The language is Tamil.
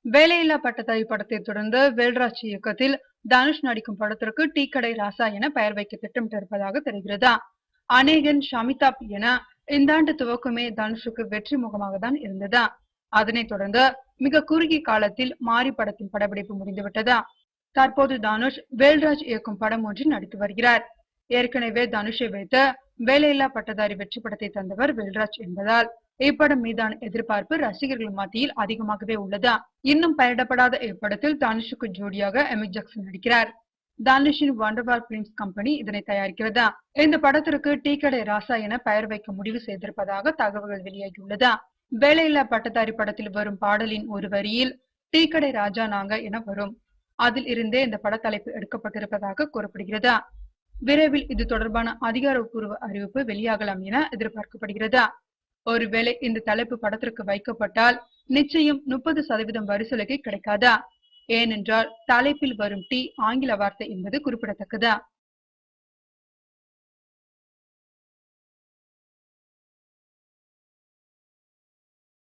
வேலையில்லா பட்டதாரி படத்தை தொடர்ந்து வேல்ராஜ் இயக்கத்தில் தனுஷ் நடிக்கும் படத்திற்கு டீ கடை ராசா என பெயர் வைக்க திட்டமிட்டிருப்பதாக தெரிகிறதா. அநேகன் ஷமிதாப் என இந்த ஆண்டு துவக்கமே தனுஷுக்கு வெற்றி முகமாக தான் இருந்ததா. அதனைத் தொடர்ந்து மிக குறுகிய காலத்தில் மாரி படத்தின் படப்பிடிப்பு முடிந்துவிட்டதா. தற்போது தனுஷ் வேல்ராஜ் இயக்கும் படம் ஒன்றில் நடித்து வருகிறார். ஏற்கனவே தனுஷை வைத்து வேலையில்லா பட்டதாரி வெற்றி படத்தை தந்தவர் வேல்ராஜ் என்பதால் இப்படம் மீதான எதிர்பார்ப்பு ரசிகர்கள் மத்தியில் அதிகமாகவே உள்ளதா. இன்னும் பெயரிடப்படாத இப்படத்தில் தனுஷுக்கு ஜோடியாக எமிக் ஜாக்சன் நடிக்கிறார். தனுஷின் வண்டர்வால் பிலிம்ஸ் கம்பெனி இதனை தயாரிக்கிறதா. இந்த படத்திற்கு டீ கடை ராசா என பெயர் வைக்க முடிவு செய்திருப்பதாக தகவல்கள் வெளியாகியுள்ளதா. வேலையில்லா பட்டதாரி படத்தில் வரும் பாடலின் ஒரு வரியில் டீ கடை ராஜா நாங்க என வரும். அதில் இருந்தே இந்த பட தலைப்பு எடுக்கப்பட்டிருப்பதாக கூறப்படுகிறதா. விரைவில் இது தொடர்பான அதிகாரப்பூர்வ அறிவிப்பு வெளியாகலாம் என எதிர்பார்க்கப்படுகிறதா. ஒருவேளை இந்த தலைப்பு படத்திற்கு வைக்கப்பட்டால் நிச்சயம் 30% வரிசலுகை கிடைக்காதா. ஏனென்றால் தலைப்பில் வரும் டீ ஆங்கில வார்த்தை என்பது குறிப்பிடத்தக்கதா.